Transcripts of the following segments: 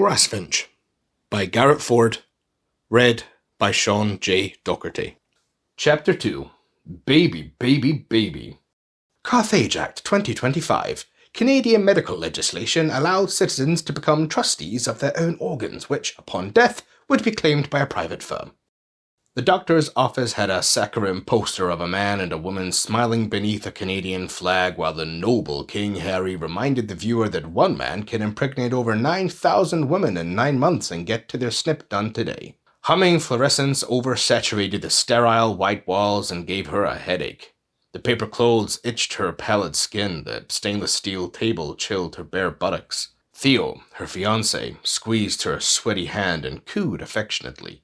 Grassfinch by Garrett Ford, read by Sean J. Docherty. Chapter 2. Baby, Baby, Baby. Carthage Act 2025. Canadian medical legislation allowed citizens to become trustees of their own organs, which, upon death, would be claimed by a private firm. The doctor's office had a saccharine poster of a man and a woman smiling beneath a Canadian flag while the noble King Harry reminded the viewer that one man can impregnate over 9,000 women in 9 months and get to their snip done today. Humming fluorescence oversaturated the sterile white walls and gave her a headache. The paper clothes itched her pallid skin, the stainless steel table chilled her bare buttocks. Theo, her fiancé, squeezed her sweaty hand and cooed affectionately.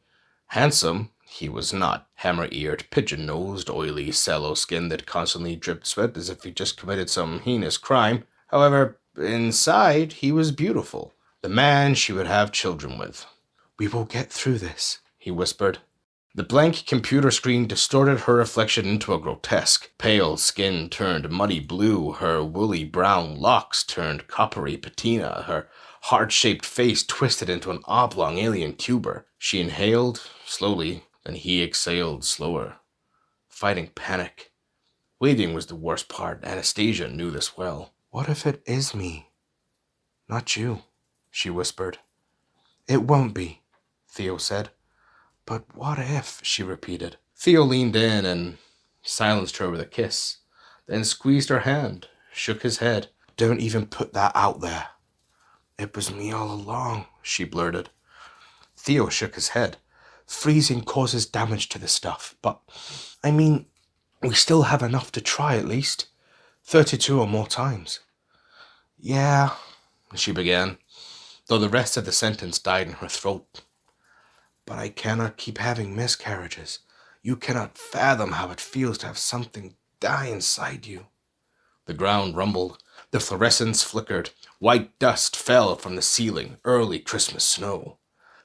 Handsome he was not, hammer-eared, pigeon-nosed, oily, sallow skin that constantly dripped sweat as if he just committed some heinous crime. However, inside, he was beautiful. The man she would have children with. "We will get through this," he whispered. The blank computer screen distorted her reflection into a grotesque. Pale skin turned muddy blue, her woolly brown locks turned coppery patina, her heart-shaped face twisted into an oblong alien tuber. She inhaled, slowly, and he exhaled slower, fighting panic. Waiting was the worst part. Anastasia knew this well. "What if it is me? Not you," she whispered. "It won't be," Theo said. "But what if?" she repeated. Theo leaned in and silenced her with a kiss, then squeezed her hand, shook his head. "Don't even put that out there." "It was me all along," she blurted. Theo shook his head. "Freezing causes damage to the stuff, but, I mean, we still have enough to try at least. 32 or more times." "Yeah," she began, though the rest of the sentence died in her throat. "But I cannot keep having miscarriages. You cannot fathom how it feels to have something die inside you." The ground rumbled. The fluorescence flickered. White dust fell from the ceiling, early Christmas snow.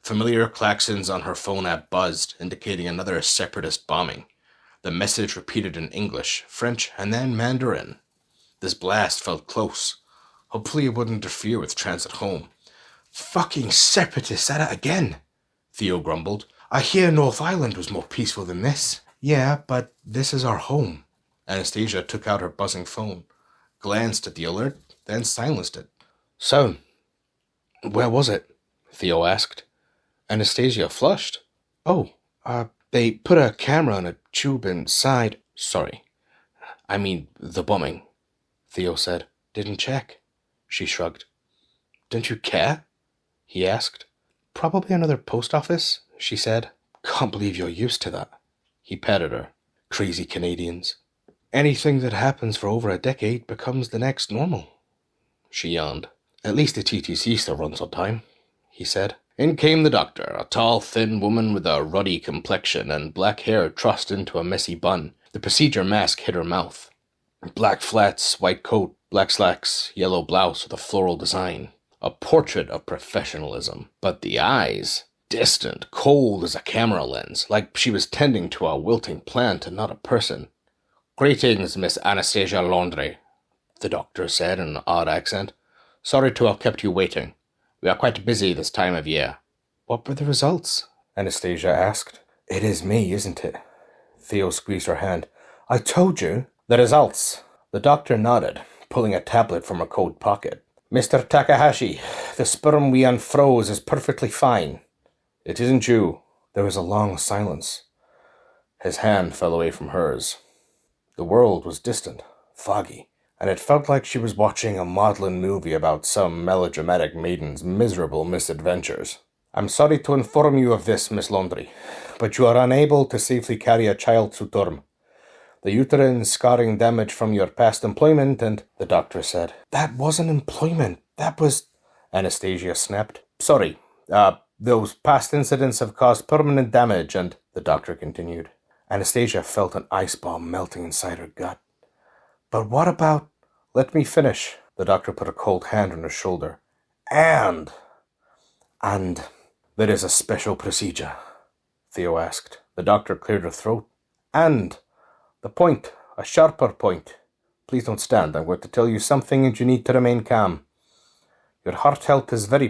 Familiar klaxons on her phone app buzzed, indicating another separatist bombing. The message repeated in English, French, and then Mandarin. This blast felt close. Hopefully it wouldn't interfere with transit home. "Fucking separatists at it again," Theo grumbled. "I hear North Island was more peaceful than this." "Yeah, but this is our home." Anastasia took out her buzzing phone, glanced at the alert, then silenced it. "So, where was it?" Theo asked. Anastasia flushed. "Oh, they put a camera on a tube inside." "Sorry. I mean, the bombing," Theo said. "Didn't check." She shrugged. "Don't you care?" he asked. "Probably another post office," she said. "Can't believe you're used to that." He patted her. "Crazy Canadians. Anything that happens for over a decade becomes the next normal." She yawned. "At least the TTC still runs on time," he said. In came the doctor, a tall, thin woman with a ruddy complexion and black hair trussed into a messy bun. The procedure mask hid her mouth. Black flats, white coat, black slacks, yellow blouse with a floral design. A portrait of professionalism. But the eyes, distant, cold as a camera lens, like she was tending to a wilting plant and not a person. "Greetings, Miss Anastasia Laundrie," the doctor said in an odd accent. "Sorry to have kept you waiting. We are quite busy this time of year." "What were the results?" Anastasia asked. "It is me, isn't it?" Theo squeezed her hand. "I told you." "The results." The doctor nodded, pulling a tablet from her coat pocket. "Mr. Takahashi, the sperm we unfroze is perfectly fine." "It isn't you." There was a long silence. His hand fell away from hers. The world was distant, foggy, and it felt like she was watching a maudlin movie about some melodramatic maiden's miserable misadventures. "I'm sorry to inform you of this, Miss Laundrie, but you are unable to safely carry a child to term. The uterine scarring damage from your past employment and," the doctor said. "That wasn't employment. That was," Anastasia snapped. "Sorry. Those past incidents have caused permanent damage and," the doctor continued. Anastasia felt an ice bomb melting inside her gut. "But what about—" "Let me finish." The doctor put a cold hand on her shoulder. And there is a special procedure," Theo asked. The doctor cleared her throat. "And the point, a sharper point. Please don't stand. I'm going to tell you something and you need to remain calm. Your heart health is very